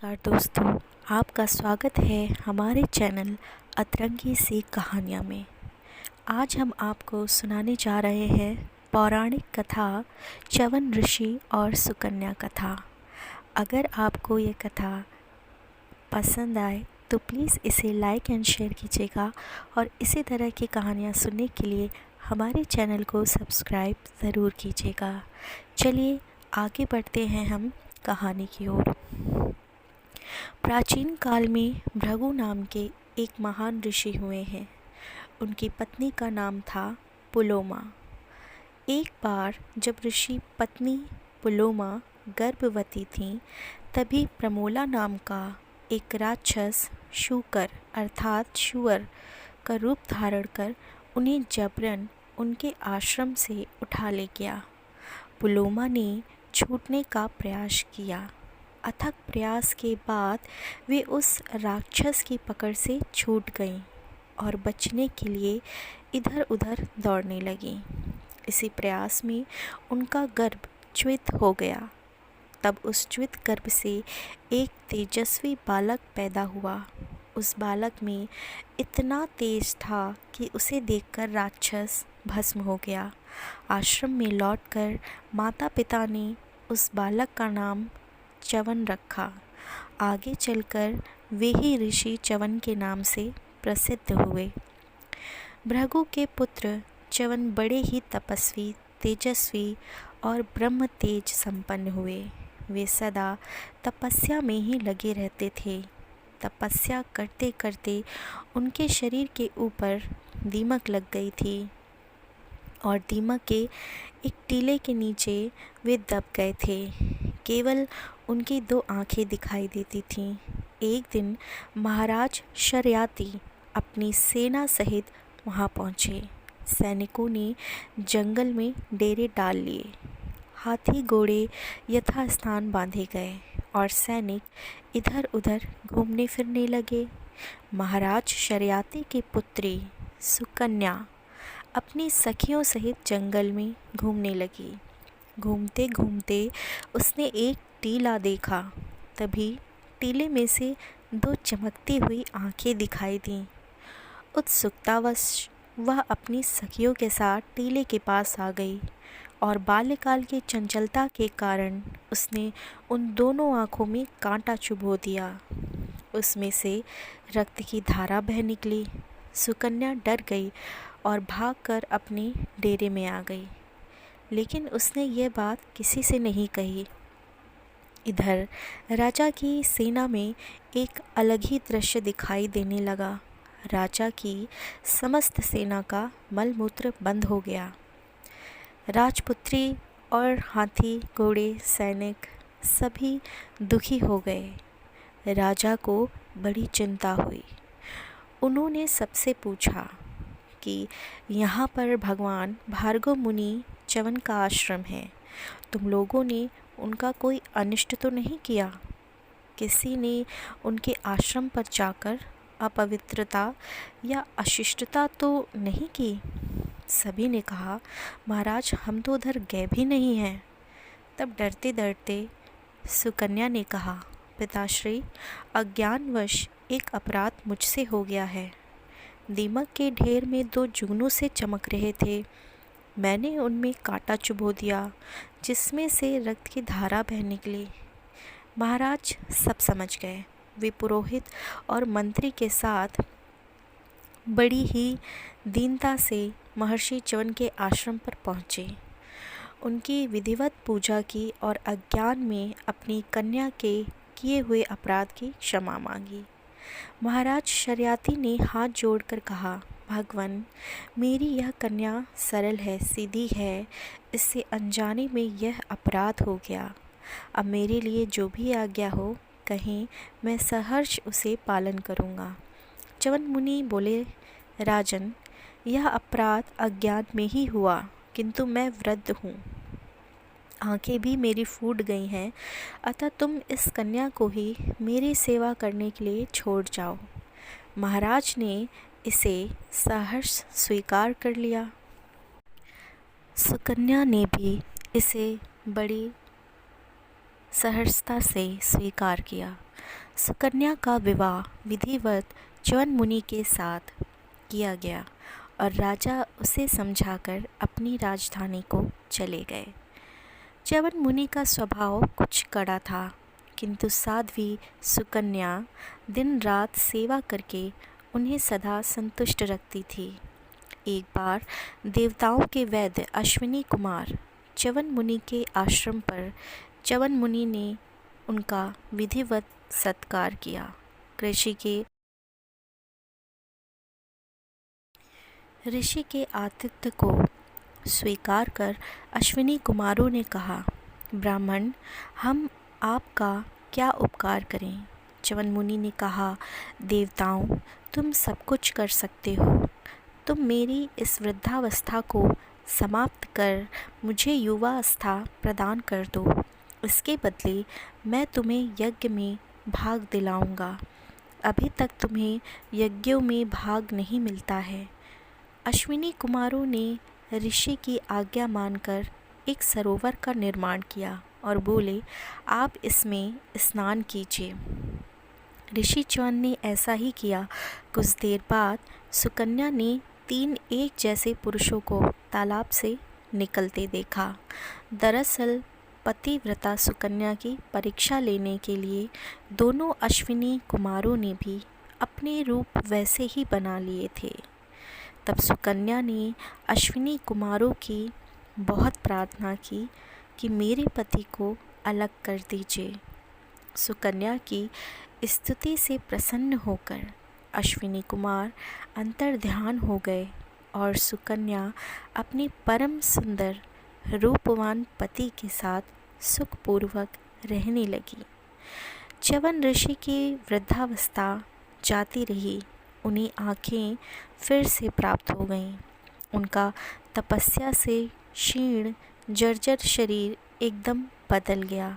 नमस्कार दोस्तों, आपका स्वागत है हमारे चैनल अतरंगी सी कहानियाँ में। आज हम आपको सुनाने जा रहे हैं पौराणिक कथा च्यवन ऋषि और सुकन्या कथा। अगर आपको ये कथा पसंद आए तो प्लीज़ इसे लाइक एंड शेयर कीजिएगा और इसी तरह की कहानियाँ सुनने के लिए हमारे चैनल को सब्सक्राइब ज़रूर कीजिएगा। चलिए आगे बढ़ते हैं हम कहानी की ओर। प्राचीन काल में भृगु नाम के एक महान ऋषि हुए हैं। उनकी पत्नी का नाम था पुलोमा। एक बार जब ऋषि पत्नी पुलोमा गर्भवती थीं, तभी प्रमोला नाम का एक राक्षस शूकर अर्थात शुअर का रूप धारण कर उन्हें जबरन उनके आश्रम से उठा ले गया। पुलोमा ने छूटने का प्रयास किया। अथक प्रयास के बाद वे उस राक्षस की पकड़ से छूट गईं और बचने के लिए इधर उधर दौड़ने लगीं। इसी प्रयास में उनका गर्भ च्युत हो गया। तब उस च्युत गर्भ से एक तेजस्वी बालक पैदा हुआ। उस बालक में इतना तेज था कि उसे देखकर राक्षस भस्म हो गया। आश्रम में लौटकर माता पिता ने उस बालक का नाम च्यवन रखा। आगे चलकर वे ही ऋषि च्यवन के नाम से प्रसिद्ध हुए। भृगु के पुत्र च्यवन बड़े ही तपस्वी, तेजस्वी और ब्रह्म तेज संपन्न हुए। वे सदा तपस्या में ही लगे रहते थे। तपस्या करते करते उनके शरीर के ऊपर दीमक लग गई थी और दीमक के एक टीले के नीचे वे दब गए थे। केवल उनकी दो आंखें दिखाई देती थीं। एक दिन महाराज शर्याती अपनी सेना सहित वहां पहुंचे। सैनिकों ने जंगल में डेरे डाल लिए। हाथी घोड़े यथास्थान बांधे गए और सैनिक इधर उधर घूमने फिरने लगे। महाराज शर्याती की पुत्री सुकन्या अपनी सखियों सहित जंगल में घूमने लगी। घूमते घूमते उसने एक टीला देखा। तभी टीले में से दो चमकती हुई आंखें दिखाई दीं। उत्सुकतावश वह अपनी सखियों के साथ टीले के पास आ गई और बाल्यकाल की चंचलता के कारण उसने उन दोनों आंखों में कांटा चुभो दिया। उसमें से रक्त की धारा बह निकली। सुकन्या डर गई और भागकर अपने डेरे में आ गई, लेकिन उसने ये बात किसी से नहीं कही। इधर राजा की सेना में एक अलग ही दृश्य दिखाई देने लगा। राजा की समस्त सेना का मलमूत्र बंद हो गया। राजपुत्री और हाथी घोड़े सैनिक सभी दुखी हो गए। राजा को बड़ी चिंता हुई। उन्होंने सबसे पूछा कि यहाँ पर भगवान भार्गव मुनि च्यवन का आश्रम है। तुम लोगों ने उनका कोई अनिष्ट तो नहीं किया? किसी ने उनके आश्रम पर जाकर अपवित्रता या अशिष्टता तो नहीं की? सभी ने कहा, महाराज हम तो उधर गए भी नहीं हैं। तब डरते डरते सुकन्या ने कहा, पिताश्री, अज्ञानवश एक अपराध मुझसे हो गया है। दीमक के ढेर में दो जुगनू से चमक रहे थे। मैंने उनमें कांटा चुभो दिया, जिसमें से रक्त की धारा बह निकली। महाराज सब समझ गए। वे पुरोहित और मंत्री के साथ बड़ी ही दीनता से महर्षि च्यवन के आश्रम पर पहुँचे। उनकी विधिवत पूजा की और अज्ञान में अपनी कन्या के किए हुए अपराध की क्षमा मांगी। महाराज शर्याती ने हाथ जोड़कर कहा, भगवान, मेरी यह कन्या सरल है, सीधी है। इससे अनजाने में यह अपराध हो गया। अब मेरे लिए जो भी आज्ञा हो कहें, मैं सहर्ष उसे पालन करूँगा। च्यवन मुनि बोले, राजन, यह अपराध अज्ञान में ही हुआ, किंतु मैं वृद्ध हूँ, आंखें भी मेरी फूट गई हैं, अतः तुम इस कन्या को ही मेरी सेवा करने के लिए छोड़ जाओ। महाराज ने इसे सहर्ष स्वीकार कर लिया। सुकन्या ने भी इसे बड़ी सहर्षता से स्वीकार किया। सुकन्या का विवाह विधिवत च्यवन मुनि के साथ किया गया और राजा उसे समझाकर अपनी राजधानी को चले गए। च्यवन मुनि का स्वभाव कुछ कड़ा था, किंतु साध्वी सुकन्या दिन रात सेवा करके उन्हें सदा संतुष्ट रखती थी। एक बार देवताओं के वैद्य अश्विनी कुमार च्यवन मुनि के आश्रम पर च्यवन मुनि ने उनका विधिवत सत्कार किया। ऋषि के आतिथ्य को स्वीकार कर अश्विनी कुमारों ने कहा, ब्राह्मण, हम आपका क्या उपकार करें। च्यवन मुनि ने कहा, देवताओं, तुम सब कुछ कर सकते हो। तुम मेरी इस वृद्धावस्था को समाप्त कर मुझे युवावस्था प्रदान कर दो। इसके बदले मैं तुम्हें यज्ञ में भाग दिलाऊंगा। अभी तक तुम्हें यज्ञों में भाग नहीं मिलता है। अश्विनी कुमारों ने ऋषि की आज्ञा मानकर एक सरोवर का निर्माण किया और बोले, आप इसमें स्नान कीजिए। ऋषि च्यवन ने ऐसा ही किया। कुछ देर बाद सुकन्या ने 3 एक जैसे पुरुषों को तालाब से निकलते देखा। दरअसल पतिव्रता सुकन्या की परीक्षा लेने के लिए दोनों अश्विनी कुमारों ने भी अपने रूप वैसे ही बना लिए थे। तब सुकन्या ने अश्विनी कुमारों की बहुत प्रार्थना की कि मेरे पति को अलग कर दीजिए। सुकन्या की स्तुति से प्रसन्न होकर अश्विनी कुमार अंतर्ध्यान हो गए और सुकन्या अपने परम सुंदर रूपवान पति के साथ सुखपूर्वक रहने लगी। च्यवन ऋषि की वृद्धावस्था जाती रही। उन्हें आँखें फिर से प्राप्त हो गईं। उनका तपस्या से क्षीण जर्जर शरीर एकदम बदल गया।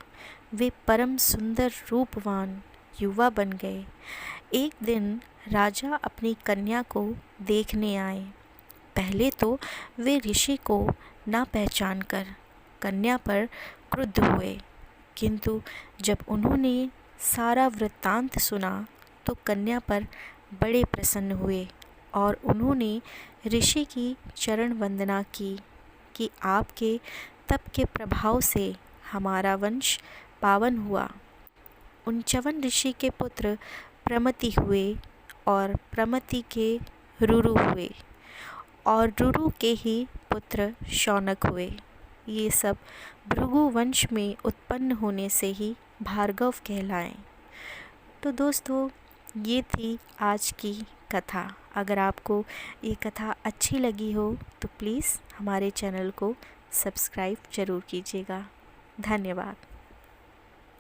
वे परम सुंदर रूपवान युवा बन गए। एक दिन राजा अपनी कन्या को देखने आए। पहले तो वे ऋषि को ना पहचान कर कन्या पर क्रुद्ध हुए, किंतु जब उन्होंने सारा वृत्तांत सुना तो कन्या पर बड़े प्रसन्न हुए और उन्होंने ऋषि की चरण वंदना की कि आपके तप के प्रभाव से हमारा वंश पावन हुआ। उन च्यवन ऋषि के पुत्र प्रमति हुए और प्रमति के रुरु हुए और रुरु के ही पुत्र शौनक हुए। ये सब भृगु वंश में उत्पन्न होने से ही भार्गव कहलाएं। तो दोस्तों, ये थी आज की कथा। अगर आपको ये कथा अच्छी लगी हो तो प्लीज़ हमारे चैनल को सब्सक्राइब ज़रूर कीजिएगा। धन्यवाद।